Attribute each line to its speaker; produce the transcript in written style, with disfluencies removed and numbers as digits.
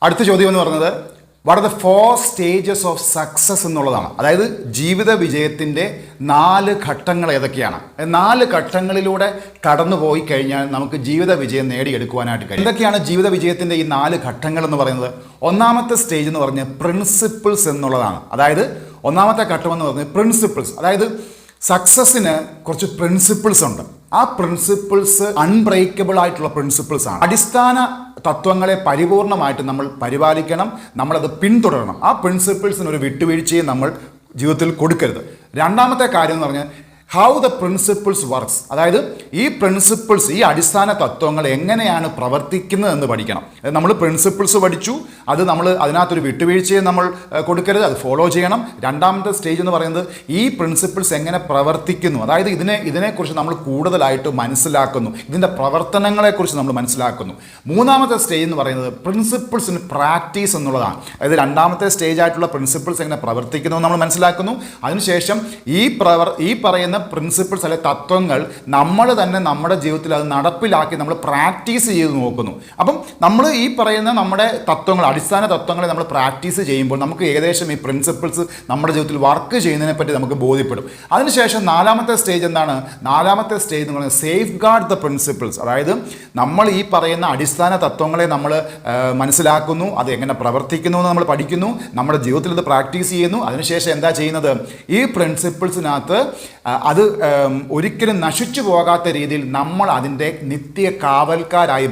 Speaker 1: അടുത്ത ചോദ്യം എന്ന് പറയുന്നത് what are the 4 stages of success എന്നുള്ളതാണ്. അതായത് ജീവിത വിജയത്തിൻ്റെ 4 ഘട്ടങ്ങൾ ഏതൊക്കെയാണ്? 4 ഘട്ടങ്ങളിലൂടെ കടന്നു പോയി കഴിഞ്ഞാൽ നമുക്ക് ജീവിത വിജയം നേടിയെടുക്കുവാനായിട്ട് കഴിയും. എന്തൊക്കെയാണ് ജീവിത വിജയത്തിൻ്റെ ഈ 4 ഘട്ടങ്ങൾ എന്ന് പറയുന്നത്? ഒന്നാമത്തെ സ്റ്റേജ് എന്ന് പറഞ്ഞാൽ പ്രിൻസിപ്പിൾസ് എന്നുള്ളതാണ്. അതായത് ഒന്നാമത്തെ ഘട്ടം എന്ന് പറഞ്ഞാൽ പ്രിൻസിപ്പിൾസ്. അതായത് സക്സസ്സിന് കുറച്ച് പ്രിൻസിപ്പിൾസ് ഉണ്ട്. ആ പ്രിൻസിപ്പിൾസ് അൺബ്രേക്കബിൾ ആയിട്ടുള്ള പ്രിൻസിപ്പിൾസ് ആണ്. അടിസ്ഥാന തത്വങ്ങളെ പരിപൂർണമായിട്ട് നമ്മൾ പരിപാലിക്കണം, നമ്മളത് പിന്തുടരണം. ആ പ്രിൻസിപ്പിൾസിന് ഒരു വിട്ടുവീഴ്ചയും നമ്മൾ ജീവിതത്തിൽ കൊടുക്കരുത്. രണ്ടാമത്തെ കാര്യം എന്ന് പറഞ്ഞാൽ ഹൗ ദ പ്രിൻസിപ്പിൾസ് വർക്ക്സ്. അതായത് ഈ പ്രിൻസിപ്പിൾസ്, ഈ അടിസ്ഥാന തത്വങ്ങൾ എങ്ങനെയാണ് പ്രവർത്തിക്കുന്നത് എന്ന് പഠിക്കണം. നമ്മൾ പ്രിൻസിപ്പിൾസ് പഠിച്ചു, അത് നമ്മൾ അതിനകത്തൊരു വിട്ടുവീഴ്ചയും നമ്മൾ കൊടുക്കരുത്, അത് ഫോളോ ചെയ്യണം. രണ്ടാമത്തെ സ്റ്റേജ് എന്ന് പറയുന്നത് ഈ പ്രിൻസിപ്പിൾസ് എങ്ങനെ പ്രവർത്തിക്കുന്നു, അതായത് ഇതിനെക്കുറിച്ച് നമ്മൾ കൂടുതലായിട്ട് മനസ്സിലാക്കുന്നു, ഇതിൻ്റെ പ്രവർത്തനങ്ങളെക്കുറിച്ച് നമ്മൾ മനസ്സിലാക്കുന്നു. മൂന്നാമത്തെ സ്റ്റേജ് എന്ന് പറയുന്നത് പ്രിൻസിപ്പിൾസിന് പ്രാക്ടീസ് എന്നുള്ളതാണ്. അതായത് രണ്ടാമത്തെ സ്റ്റേജ് ആയിട്ടുള്ള പ്രിൻസിപ്പിൾസ് എങ്ങനെ പ്രവർത്തിക്കുന്നു നമ്മൾ മനസ്സിലാക്കുന്നു. അതിനുശേഷം ഈ പറയുന്ന പ്രിൻസിപ്പിൾസ് അല്ലെ തത്വങ്ങൾ നമ്മൾ തന്നെ നമ്മുടെ ജീവിതത്തിൽ അത് നടപ്പിലാക്കി നമ്മൾ പ്രാക്ടീസ് ചെയ്ത് നോക്കുന്നു. അപ്പം നമ്മൾ ഈ പറയുന്ന നമ്മുടെ തത്വങ്ങൾ, അടിസ്ഥാന തത്വങ്ങളെ നമ്മൾ പ്രാക്ടീസ് ചെയ്യുമ്പോൾ നമുക്ക് ഏകദേശം ഈ പ്രിൻസിപ്പിൾസ് നമ്മുടെ ജീവിതത്തിൽ വർക്ക് ചെയ്യുന്നതിനെ പറ്റി നമുക്ക് ബോധ്യപ്പെടും. അതിനുശേഷം നാലാമത്തെ സ്റ്റേജ് എന്താണ്? നാലാമത്തെ സ്റ്റേജ് എന്ന് പറയുന്നത് സേഫ് ഗാർഡ് ദ പ്രിൻസിപ്പിൾസ്. അതായത് നമ്മൾ ഈ പറയുന്ന അടിസ്ഥാന തത്വങ്ങളെ നമ്മൾ മനസ്സിലാക്കുന്നു, അത് എങ്ങനെ പ്രവർത്തിക്കുന്നു എന്ന് നമ്മൾ പഠിക്കുന്നു, നമ്മുടെ ജീവിതത്തിൽ ഇത് പ്രാക്ടീസ് ചെയ്യുന്നു. അതിനുശേഷം എന്താ ചെയ്യുന്നത്? ഈ പ്രിൻസിപ്പിൾസിനകത്ത് അത് ഒരിക്കലും നശിച്ചു പോകാത്ത രീതിയിൽ നമ്മൾ അതിൻ്റെ നിത്യ കാവൽക്കാരായി